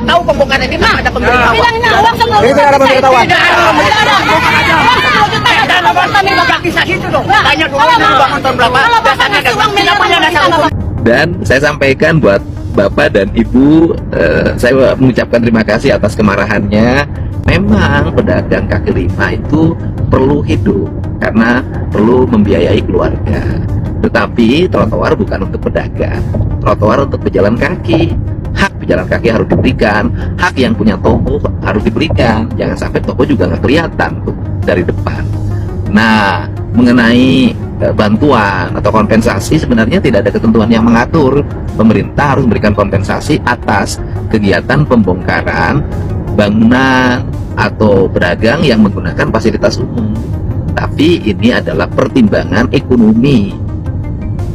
tahu pembongkaran ini ada pemberitahuan. Bilangnya uang 10 juta. Tidak ada pemberitahuan. Tidak ada pemberitahuan. Dan Nggak bisa gitu dong. Tanya dulu ini bangun tahun berapa? Dasarnya tidak punya dasar hukum. Dan saya sampaikan buat Bapak dan Ibu, saya mengucapkan terima kasih atas kemarahannya. Memang pedagang kaki lima itu perlu hidup karena perlu membiayai keluarga. Tetapi trotoar bukan untuk pedagang, trotoar untuk pejalan kaki. Hak pejalan kaki harus diberikan, hak yang punya toko harus diberikan. Jangan sampai toko juga nggak kelihatan tuh dari depan. Nah, mengenai bantuan atau kompensasi, sebenarnya tidak ada ketentuan yang mengatur pemerintah harus memberikan kompensasi atas kegiatan pembongkaran bangunan atau pedagang yang menggunakan fasilitas umum. Tapi ini adalah pertimbangan ekonomi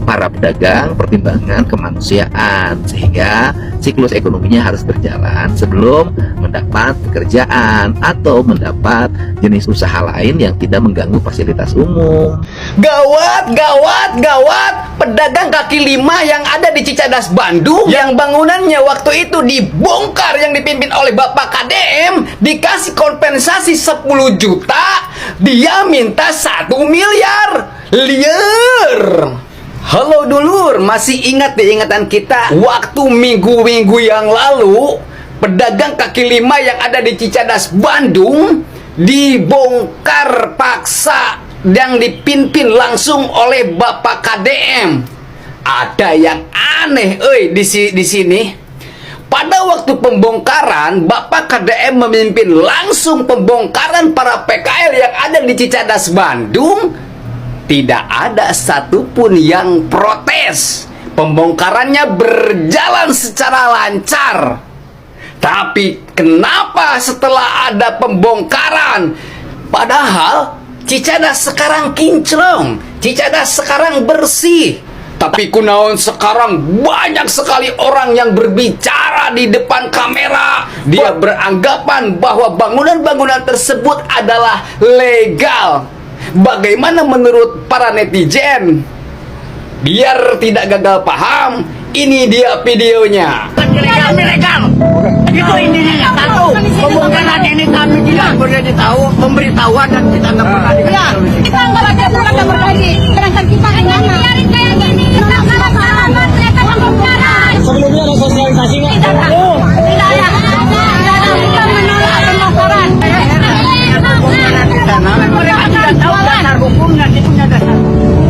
para pedagang, pertimbangan kemanusiaan, sehingga siklus ekonominya harus berjalan sebelum mendapat pekerjaan atau mendapat jenis usaha lain yang tidak mengganggu fasilitas umum. Gawat, gawat, gawat. Pedagang kaki lima yang ada di Cicadas, Bandung, yang bangunannya waktu itu dibongkar, yang dipimpin oleh Bapak KDM, dikasih kompensasi 10 juta, dia minta 1 miliar. Liar. Halo dulur, masih ingat di ingatan kita waktu minggu-minggu yang lalu pedagang kaki lima yang ada di Cicadas, Bandung dibongkar paksa yang dipimpin langsung oleh Bapak KDM. Ada yang aneh di sini. Pada waktu pembongkaran, Bapak KDM memimpin langsung pembongkaran para PKL yang ada di Cicadas, Bandung. Tidak ada satupun yang protes. Pembongkarannya berjalan secara lancar. Tapi kenapa setelah ada pembongkaran, padahal Cicadas sekarang kinclong, Cicadas sekarang bersih, tapi kunaon sekarang banyak sekali orang yang berbicara di depan kamera. Dia beranggapan bahwa bangunan-bangunan tersebut adalah legal. Bagaimana menurut para netizen? Biar tidak gagal paham, ini dia videonya. Ilegal. Itu intinya nggak tahu. Pembongkaran ini kami tidak boleh tahu, pemberitahuan dan kita nggak pernah dikasih. Kita nggak ada berbagi. Sedangkan kita hanya biarin kayak gini. Kita salah alamat kelihatan pembongkaran. Sebelumnya ada sosialisasi nggak? Tidak ada. Tidak ada. Kita menolak pembongkaran. Pembongkaran di sana, mereka tidak tahu dasar hukumnya, dia punya dasar.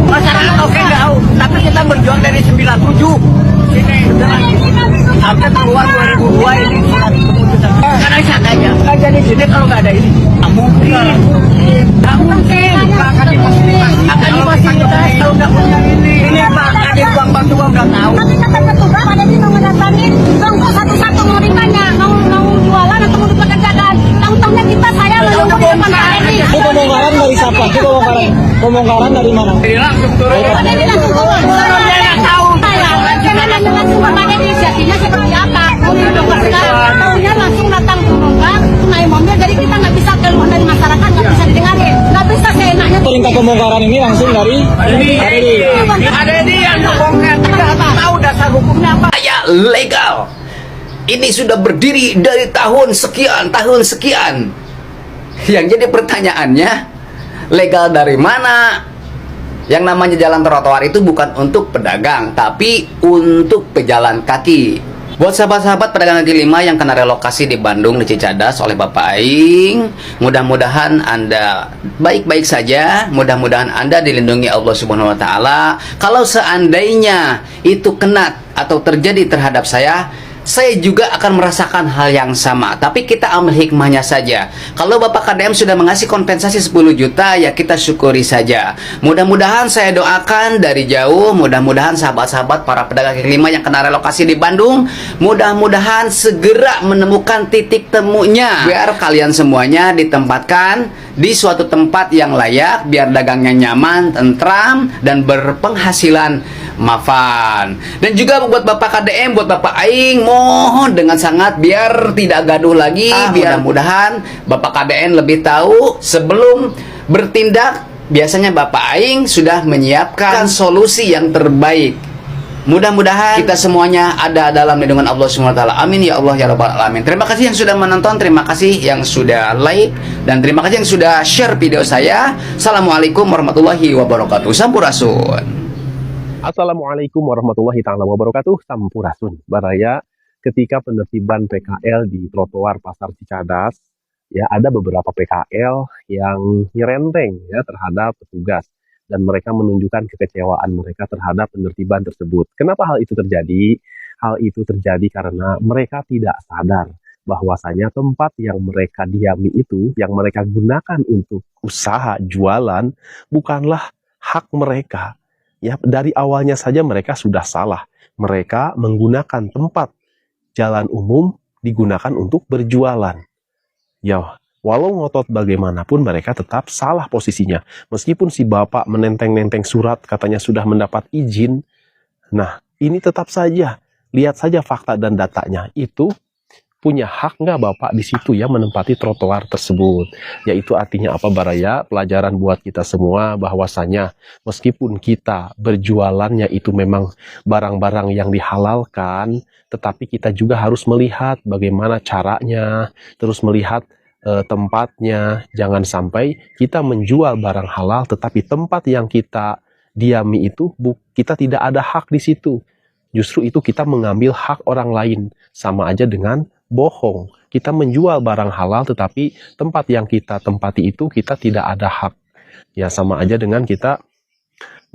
Masyarakat oke nggak tahu, tapi kita berjuang dari 97. Sini sampai keluar 2002 ini karena saja nggak jadi sini kalau nggak ada ini. Nggak mungkin. Pak Kadif Fasilitas kalau nggak punya ini. Ini Pak Kadif Bank Bantuan nggak tahu. Tapi kata petugas ada di mau ngedatangin, bangku satu-satu mau ditanya, mau jualan atau mau dipekerjakan. Tahu-tahunya kita saya menunggu di depan ini. Ini pembongkaran dari siapa? Ini pembongkaran dari mana? Jadi langsung turun. Ada di langsung turun. Dia nggak tahu. Karena langsung bertanya inisiasinya seperti apa. Tahunya langsung datang pembongkar, naik mobil, jadi kita nggak bisa keluar dari masyarakat, nggak bisa didengarin, nggak bisa seenaknya. Perintah pembongkaran ini langsung dari Ada ini yang membongkar, tidak tahu dasar hukumnya apa. Kayak legal. Ini sudah berdiri dari tahun sekian. Yang jadi pertanyaannya, legal dari mana? Yang namanya jalan trotoar itu bukan untuk pedagang, tapi untuk pejalan kaki. Buat sahabat-sahabat pedagang kaki lima yang kena relokasi di Bandung, di Cicadas oleh Bapak Aing, mudah-mudahan Anda baik-baik saja, mudah-mudahan Anda dilindungi Allah Subhanahu wa taala. Kalau seandainya itu kena atau terjadi terhadap saya juga akan merasakan hal yang sama. Tapi kita ambil hikmahnya saja. Kalau Bapak KDM sudah mengasih kompensasi 10 juta, ya kita syukuri saja. Mudah-mudahan saya doakan dari jauh, mudah-mudahan sahabat-sahabat para pedagang kaki lima yang kena relokasi di Bandung, mudah-mudahan segera menemukan titik temunya, biar kalian semuanya ditempatkan di suatu tempat yang layak, biar dagangnya nyaman, tentram, dan berpenghasilan mapan. Dan juga buat Bapak KDM, buat Bapak Aing, mohon dengan sangat biar tidak gaduh lagi. Biar mudah-mudahan Bapak KDM lebih tahu sebelum bertindak. Biasanya Bapak Aing sudah menyiapkan solusi yang terbaik. Mudah-mudahan kita semuanya ada dalam lindungan Allah SWT. Amin ya Allah ya Rabbal Alamin. Terima kasih yang sudah menonton, terima kasih yang sudah like, dan terima kasih yang sudah share video saya. Assalamualaikum warahmatullahi wabarakatuh. Sampurasun. Assalamualaikum warahmatullahi ta'ala wabarakatuh. Sampurasun. Baraya, ketika penertiban PKL di trotoar Pasar Cicadas, ya ada beberapa PKL yang nyerenteng ya terhadap petugas. Dan mereka menunjukkan kekecewaan mereka terhadap penertiban tersebut. Kenapa hal itu terjadi? Hal itu terjadi karena mereka tidak sadar bahwasanya tempat yang mereka diami itu, yang mereka gunakan untuk usaha jualan, bukanlah hak mereka. Ya, dari awalnya saja mereka sudah salah. Mereka menggunakan tempat jalan umum digunakan untuk berjualan. Ya, walau ngotot bagaimanapun mereka tetap salah posisinya. Meskipun si bapak menenteng-nenteng surat katanya sudah mendapat izin. Nah, ini tetap saja. Lihat saja fakta dan datanya. Itu punya hak nggak bapak di situ ya menempati trotoar tersebut. Yaitu artinya apa Baraya? Pelajaran buat kita semua bahwasanya meskipun kita berjualannya itu memang barang-barang yang dihalalkan. Tetapi kita juga harus melihat bagaimana caranya. Terus melihat tempatnya, jangan sampai kita menjual barang halal tetapi tempat yang kita diami itu kita tidak ada hak di situ. Justru itu kita mengambil hak orang lain, sama aja dengan bohong. Kita menjual barang halal tetapi tempat yang kita tempati itu kita tidak ada hak. Ya sama aja dengan kita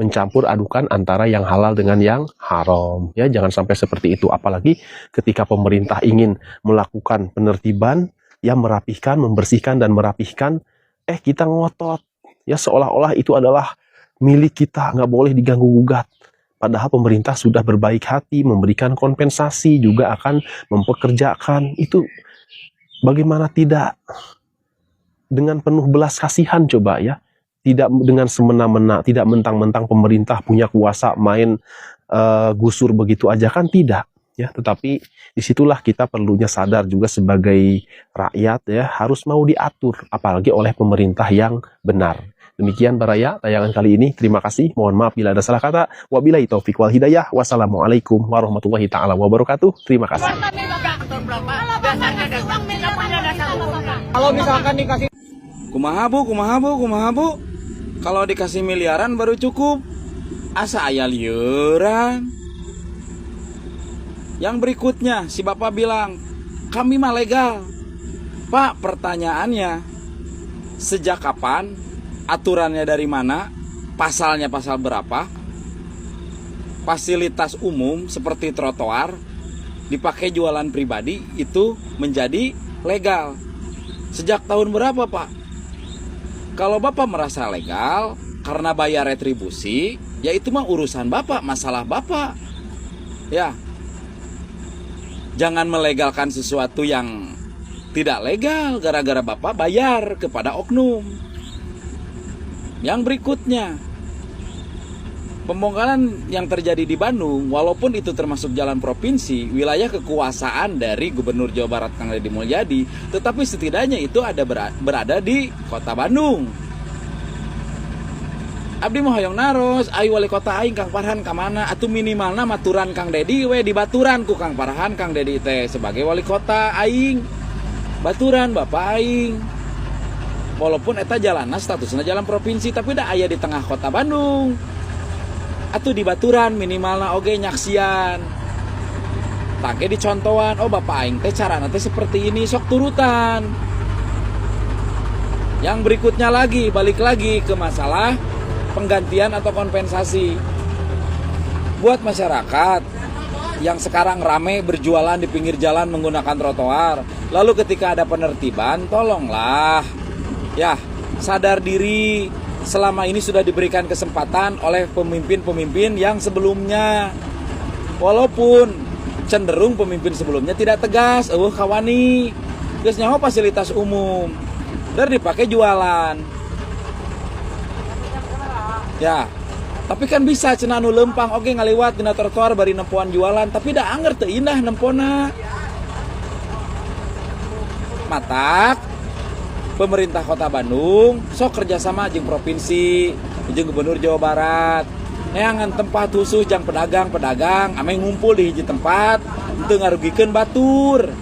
mencampur adukan antara yang halal dengan yang haram. Ya jangan sampai seperti itu. Apalagi ketika pemerintah ingin melakukan penertiban, ya merapihkan, membersihkan dan merapihkan, kita ngotot. Ya seolah-olah itu adalah milik kita, nggak boleh diganggu-gugat. Padahal pemerintah sudah berbaik hati, memberikan kompensasi, juga akan mempekerjakan. Itu bagaimana tidak dengan penuh belas kasihan coba ya. Tidak dengan semena-mena, tidak mentang-mentang pemerintah punya kuasa main gusur begitu aja kan tidak. Ya, tetapi disitulah kita perlunya sadar juga sebagai rakyat ya harus mau diatur apalagi oleh pemerintah yang benar. Demikian Baraya tayangan kali ini. Terima kasih. Mohon maaf bila ada salah kata. Wabillahi taufik wal hidayah. Wassalamualaikum warahmatullahi taala wabarakatuh. Terima kasih. Kalau misalkan dikasih Kumaha bu. Kalau dikasih miliaran baru cukup. Asa aya lieuran. Yang berikutnya, si bapak bilang, kami mah legal. Pak, pertanyaannya, sejak kapan, aturannya dari mana, pasalnya pasal berapa, fasilitas umum seperti trotoar, dipakai jualan pribadi, itu menjadi legal. Sejak tahun berapa, Pak? Kalau bapak merasa legal, karena bayar retribusi, ya itu mah urusan bapak, masalah bapak. Ya. Jangan melegalkan sesuatu yang tidak legal gara-gara bapak bayar kepada oknum. Yang berikutnya, pembongkaran yang terjadi di Bandung, walaupun itu termasuk jalan provinsi, wilayah kekuasaan dari Gubernur Jawa Barat Kang Deddy Mulyadi, tetapi setidaknya itu ada berada di kota Bandung. Abdi mah hoyong naros, ayo wali kota aing Kang Farhan kamana, atuh minimalna maturan Kang Deddy we dibaturan ku Kang Farhan Kang Deddy teh sebagai wali kota aing. Baturan bapak aing. Walaupun eta jalanna statusnya jalan provinsi tapi da aya di tengah kota Bandung. Atuh dibaturan minimalna oge nyaksian. Tage dicontohan, oh bapak aing teh carana teh seperti ini sok turutan. Yang berikutnya lagi, balik lagi ke masalah penggantian atau kompensasi buat masyarakat yang sekarang rame berjualan di pinggir jalan menggunakan trotoar. Lalu ketika ada penertiban, tolonglah ya sadar diri. Selama ini sudah diberikan kesempatan oleh pemimpin-pemimpin yang sebelumnya, walaupun cenderung pemimpin sebelumnya tidak tegas, kawani geus nyaho fasilitas umum dan dipakai jualan. Ya, tapi kan bisa cenah nu lempang oge ngaliwat dina trotoar bari nempuan jualan, tapi da anger teu indah nempona. Matak pemerintah Kota Bandung sok kerjasama jeung provinsi, jeung Gubernur Jawa Barat. neangan tempat khusus jang pedagang-pedagang ame ngumpul di hiji tempat teu ngarugikeun batur.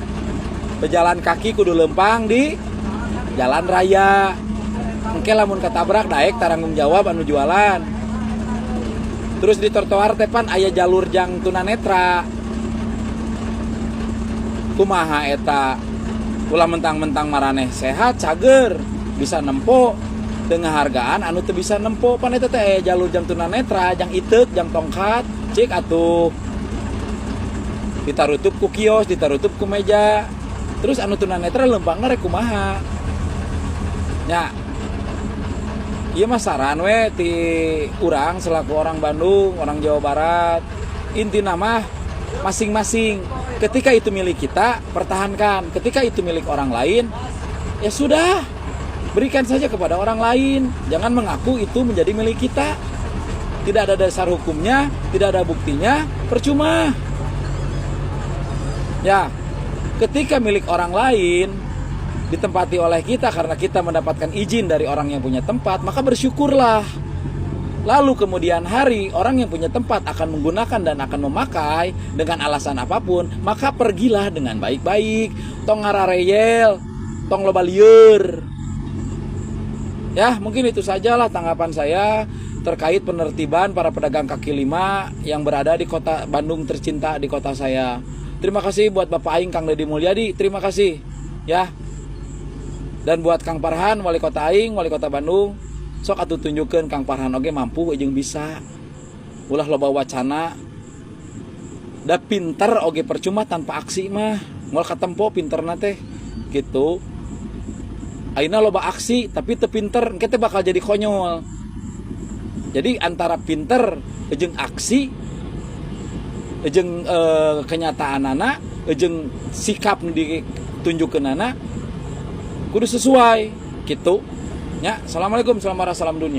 Pejalan kaki kudu lempang di jalan raya. Engke lamun katabrak daek taranggung jawab anu jualan. Terus di trotoar tepan aya jalur jang tunanetra. Kumaha eta? Ulah mentang-mentang maraneh sehat cager bisa nempo dengan hargaan anu teu bisa nempo pan eta teh jalur jang tunanetra, jang iteuk, jang tongkat, cik atuh. Ditarutup ku kios, ditarutup ku meja. Terus anu tunanetra lempangna rek kumaha? Nya. Ieu mah saran we ti urang selaku orang Bandung, orang Jawa Barat. Intina mah masing-masing. Ketika itu milik kita, pertahankan. Ketika itu milik orang lain, ya sudah, berikan saja kepada orang lain. Jangan mengaku itu menjadi milik kita. Tidak ada dasar hukumnya, tidak ada buktinya, percuma. Ya, ketika milik orang lain ditempati oleh kita karena kita mendapatkan izin dari orang yang punya tempat, maka bersyukurlah. Lalu kemudian hari orang yang punya tempat akan menggunakan dan akan memakai dengan alasan apapun, maka pergilah dengan baik-baik. Tong ngarareyel, tong loba lieur. Ya, mungkin itu sajalah tanggapan saya terkait penertiban para pedagang kaki lima yang berada di kota Bandung tercinta, di kota saya. Terima kasih buat Bapak Aing Kang Deddy Mulyadi, terima kasih ya. Dan buat Kang Farhan, wali kota Aing, wali kota Bandung, sok atuh tunjukkeun Kang Farhan oge mampu jeung bisa. Ulah loba wacana. Da pinter oge percuma tanpa aksi mah. Moal katempo pinterna teh gitu. Ayeuna loba aksi tapi teu pinter, engke teh bakal jadi konyol. Jadi antara pinter jeung aksi jeung kenyataanana jeung sikap nu ditunjukkeunana kudu sesuai gitu. Ya, assalamualaikum, salam dunia.